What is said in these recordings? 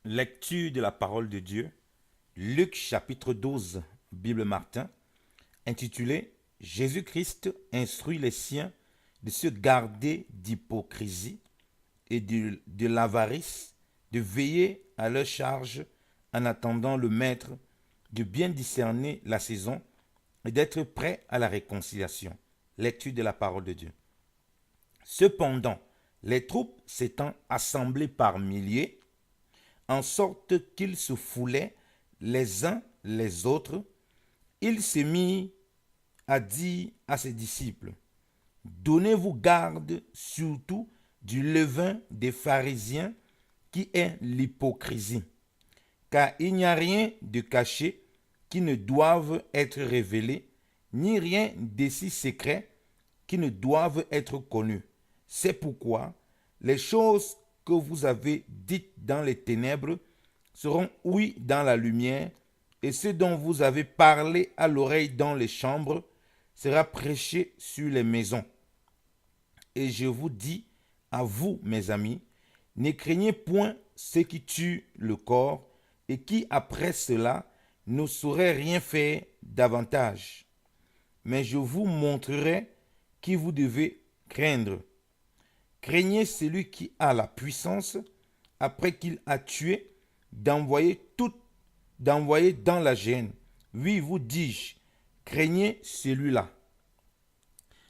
Lecture de la parole de Dieu, Luc chapitre 12, Bible Martin, intitulé Jésus-Christ instruit les siens de se garder d'hypocrisie et de l'avarice, de veiller à leur charge en attendant le Maître, de bien discerner la saison et d'être prêt à la réconciliation. Lecture de la parole de Dieu. Cependant, les troupes s'étant assemblées par milliers, en sorte qu'ils se foulaient les uns les autres, il se mit à dire à ses disciples, donnez-vous garde surtout du levain des pharisiens qui est l'hypocrisie, car il n'y a rien de caché qui ne doive être révélé, ni rien de si secret qui ne doive être connu. C'est pourquoi les choses que vous avez dites dans les ténèbres seront ouïes dans la lumière, et ce dont vous avez parlé à l'oreille dans les chambres sera prêché sur les maisons. Et je vous dis à vous, mes amis, ne craignez point ceux qui tuent le corps et qui, après cela, ne sauraient rien faire davantage. Mais je vous montrerai qui vous devez craindre. Craignez celui qui a la puissance, après qu'il a tué, d'envoyer dans la gêne. Oui, vous dis-je, craignez celui-là.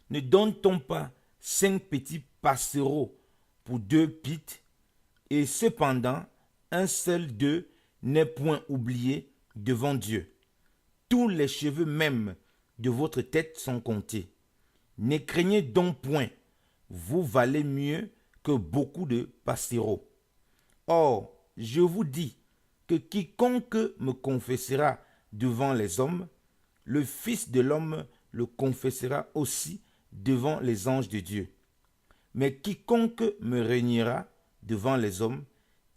Ne donne-t-on pas 5 petits passereaux pour 2 pites, et cependant, un seul d'eux n'est point oublié devant Dieu. Tous les cheveux même de votre tête sont comptés. Ne craignez donc point, vous valez mieux que beaucoup de passereaux. Or, je vous dis que quiconque me confessera devant les hommes, le Fils de l'homme le confessera aussi devant les anges de Dieu. Mais quiconque me reniera devant les hommes,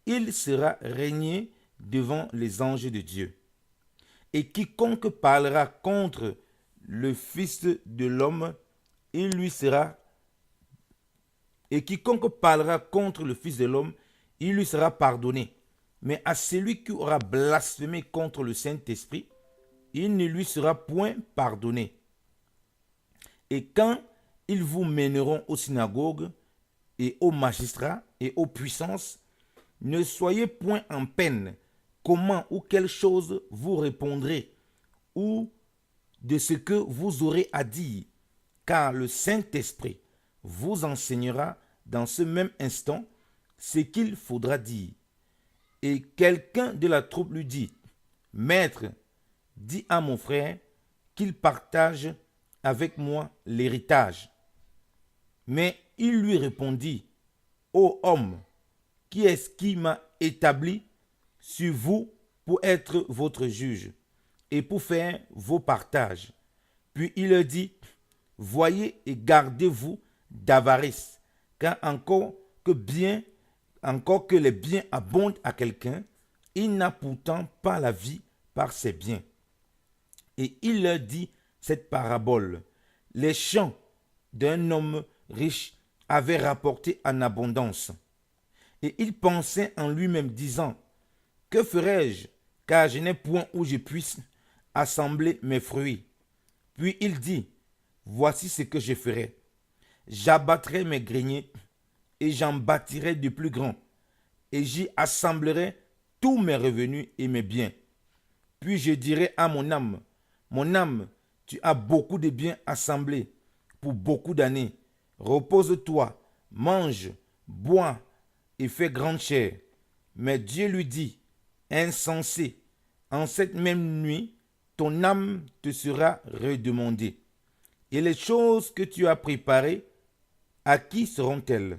il sera régné devant les anges de Dieu. Et quiconque parlera contre le Fils de l'homme, il lui sera et quiconque parlera contre le Fils de l'homme, il lui sera pardonné. Mais à celui qui aura blasphémé contre le Saint-Esprit, il ne lui sera point pardonné. Et quand ils vous mèneront aux synagogues et aux magistrats et aux puissances, ne soyez point en peine comment ou quelle chose vous répondrez ou de ce que vous aurez à dire, car le Saint-Esprit vous enseignera dans ce même instant ce qu'il faudra dire. Et quelqu'un de la troupe lui dit, Maître, dis à mon frère qu'il partage avec moi l'héritage. Mais il lui répondit, Ô homme, qui est-ce qui m'a établi sur vous pour être votre juge et pour faire vos partages? Puis il leur dit, voyez et gardez-vous d'avarice, car encore que les biens abondent à quelqu'un, il n'a pourtant pas la vie par ses biens. Et il leur dit cette parabole. Les champs d'un homme riche avaient rapporté en abondance. Et il pensait en lui-même, disant, que ferai-je, car je n'ai point où je puisse assembler mes fruits. Puis il dit, voici ce que je ferai. J'abattrai mes greniers et j'en bâtirai de plus grands, et j'y assemblerai tous mes revenus et mes biens. Puis je dirai à mon âme, tu as beaucoup de biens assemblés pour beaucoup d'années. Repose-toi, mange, bois et fais grande chair. Mais Dieu lui dit, insensé, en cette même nuit, ton âme te sera redemandée. Et les choses que tu as préparées, à qui seront-elles?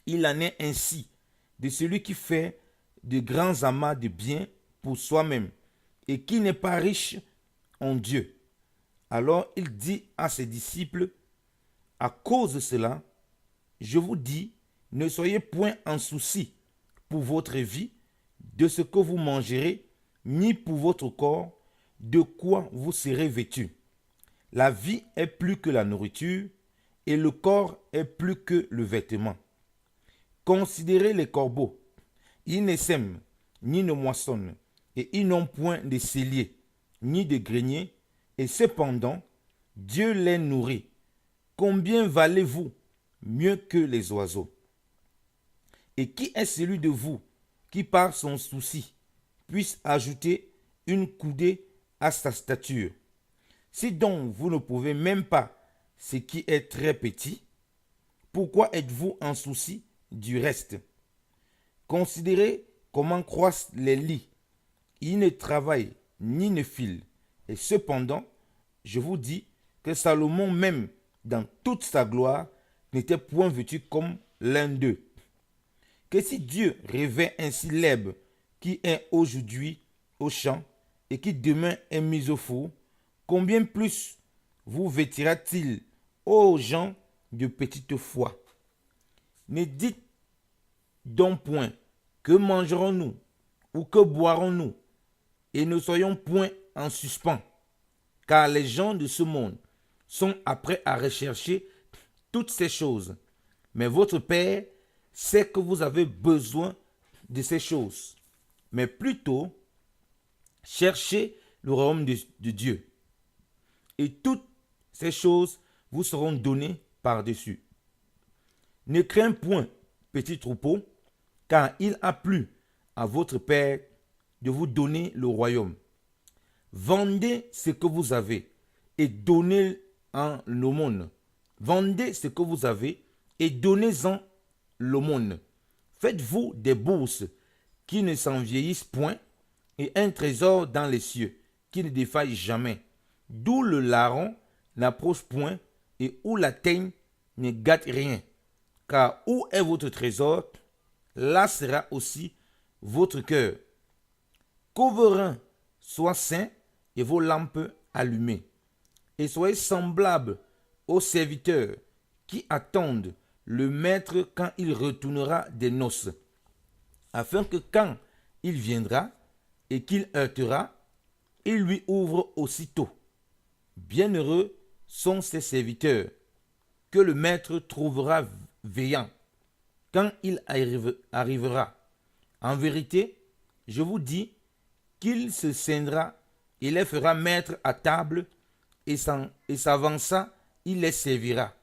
Il en est ainsi de celui qui fait de grands amas de biens pour soi-même et qui n'est pas riche en Dieu. Alors il dit à ses disciples, à cause de cela, je vous dis, ne soyez point en souci pour votre vie, de ce que vous mangerez, ni pour votre corps, de quoi vous serez vêtus. La vie est plus que la nourriture, et le corps est plus que le vêtement. Considérez les corbeaux. Ils ne sèment, ni ne moissonnent, et ils n'ont point de cellier, ni de grenier, et cependant, Dieu les nourrit. Combien valez-vous mieux que les oiseaux? Et qui est celui de vous qui, par son souci, puisse ajouter une coudée à sa stature? Si donc vous ne pouvez même pas ce qui est très petit, pourquoi êtes-vous en souci du reste? Considérez comment croissent les lits. Ils ne travaillent ni ne filent. Et cependant, je vous dis que Salomon même, dans toute sa gloire, n'était point vêtu comme l'un d'eux. Que si Dieu revêt ainsi l'herbe qui est aujourd'hui au champ et qui demain est mise au four, combien plus vous vêtira-t-il, ô gens de petite foi? Ne dites donc point que mangerons-nous ou que boirons-nous, et ne soyons point en suspens, car les gens de ce monde sont après à rechercher toutes ces choses. Mais votre Père sait que vous avez besoin de ces choses. Mais plutôt, cherchez le royaume de Dieu. Et toutes ces choses vous seront données par-dessus. Ne crains point, petit troupeau, car il a plu à votre Père de vous donner le royaume. Vendez ce que vous avez et donnez en l'aumône. Vendez ce que vous avez et donnez-en l'aumône. Faites-vous des bourses qui ne s'en vieillissent point et un trésor dans les cieux qui ne défaille jamais, d'où le larron n'approche point et où la teigne ne gâte rien. Car où est votre trésor, là sera aussi votre cœur. Qu'aux vos reins soient saints et vos lampes allumées. Et soyez semblables aux serviteurs qui attendent le maître quand il retournera des noces, afin que quand il viendra et qu'il heurtera, il lui ouvre aussitôt. Bienheureux sont ces serviteurs que le maître trouvera veillant quand il arrivera. En vérité, je vous dis qu'il se scindra et les fera mettre à table et s'avança, il les servira.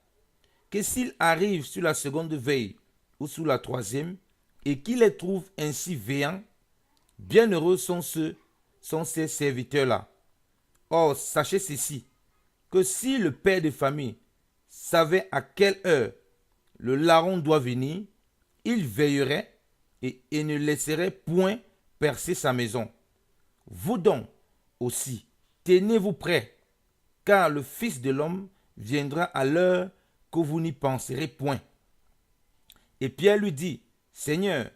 Que s'il arrive sur la seconde veille ou sur la troisième et qu'il les trouve ainsi veillants, bienheureux sont ces serviteurs-là. Or, sachez ceci, que si le père de famille savait à quelle heure le larron doit venir, il veillerait et ne laisserait point percer sa maison. Vous donc aussi, tenez-vous prêts, car le Fils de l'homme viendra à l'heure que vous n'y penserez point. Et Pierre lui dit, Seigneur,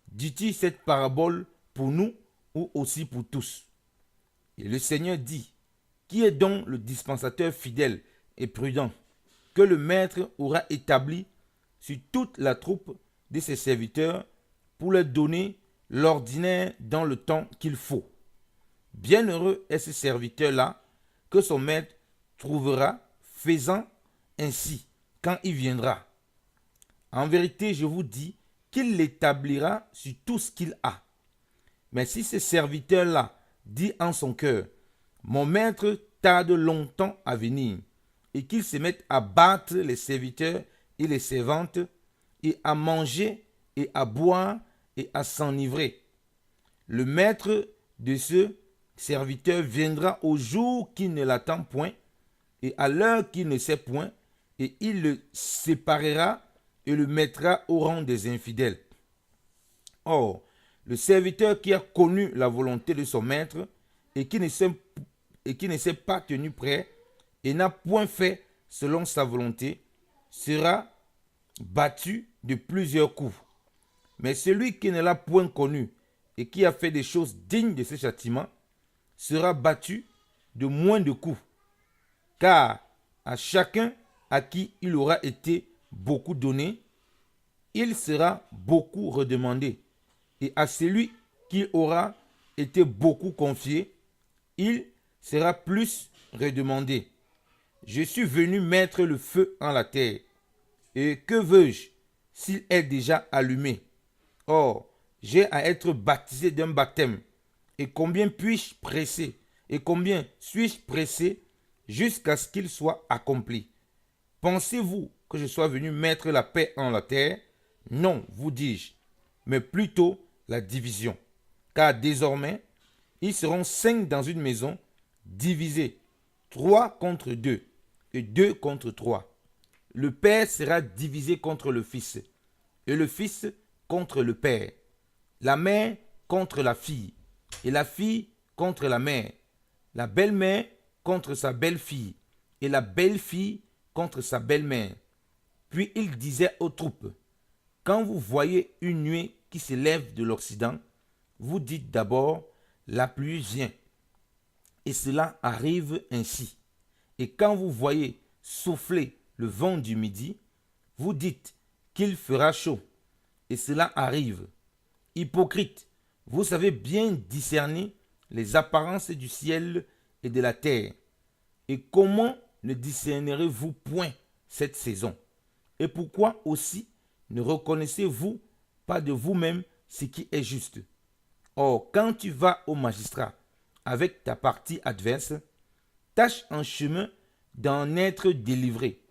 dis-tu cette parabole pour nous ou aussi pour tous? Et le Seigneur dit, qui est donc le dispensateur fidèle et prudent que le maître aura établi sur toute la troupe de ses serviteurs pour leur donner l'ordinaire dans le temps qu'il faut? Bienheureux est ce serviteur-là que son maître trouvera faisant ainsi quand il viendra. En vérité, je vous dis qu'il l'établira sur tout ce qu'il a. Mais si ce serviteur-là dit en son cœur, mon maître tarde longtemps à venir, et qu'il se mette à battre les serviteurs et les servantes, et à manger et à boire et à s'enivrer, le maître de ce serviteur viendra au jour qu'il ne l'attend point, et à l'heure qu'il ne sait point, et il le séparera et le mettra au rang des infidèles. Or, le serviteur qui a connu la volonté de son maître et qui ne s'est pas tenu prêt et n'a point fait selon sa volonté, sera battu de plusieurs coups. Mais celui qui ne l'a point connu et qui a fait des choses dignes de ce châtiment sera battu de moins de coups. Car à chacun à qui il aura été beaucoup donné, il sera beaucoup redemandé. Et à celui qui aura été beaucoup confié, il sera plus redemandé. Je suis venu mettre le feu en la terre. Et que veux-je s'il est déjà allumé? Or, j'ai à être baptisé d'un baptême? Et combien puis-je presser? Et combien suis-je pressé jusqu'à ce qu'il soit accompli? Pensez-vous que je sois venu mettre la paix en la terre? Non, vous dis-je, mais plutôt la division. Car désormais, ils seront 5 dans une maison, divisés, 3 contre 2 et 2 contre 3. Le Père sera divisé contre le Fils, et le Fils contre le Père, la mère contre la fille, et la fille contre la mère, la belle-mère contre sa belle-fille, et la belle-fille contre sa belle-mère. Puis il disait aux troupes, quand vous voyez une nuée qui se lève de l'Occident, vous dites d'abord, la pluie vient. Et cela arrive ainsi. Et quand vous voyez souffler le vent du midi, vous dites qu'il fera chaud. Et cela arrive. Hypocrite, vous savez bien discerner les apparences du ciel et de la terre. Et comment ne discernerez-vous point cette saison? Et pourquoi aussi ne reconnaissez-vous pas de vous-même ce qui est juste? Or, quand tu vas au magistrat avec ta partie adverse, tâche en chemin d'en être délivré,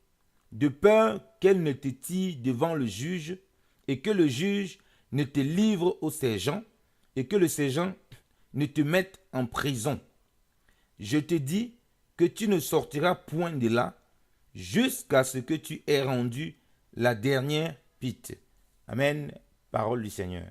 de peur qu'elle ne te tire devant le juge et que le juge ne te livre au sergent et que le sergent ne te mette en prison. Je te dis que tu ne sortiras point de là jusqu'à ce que tu aies rendu la dernière pite. Amen. Parole du Seigneur.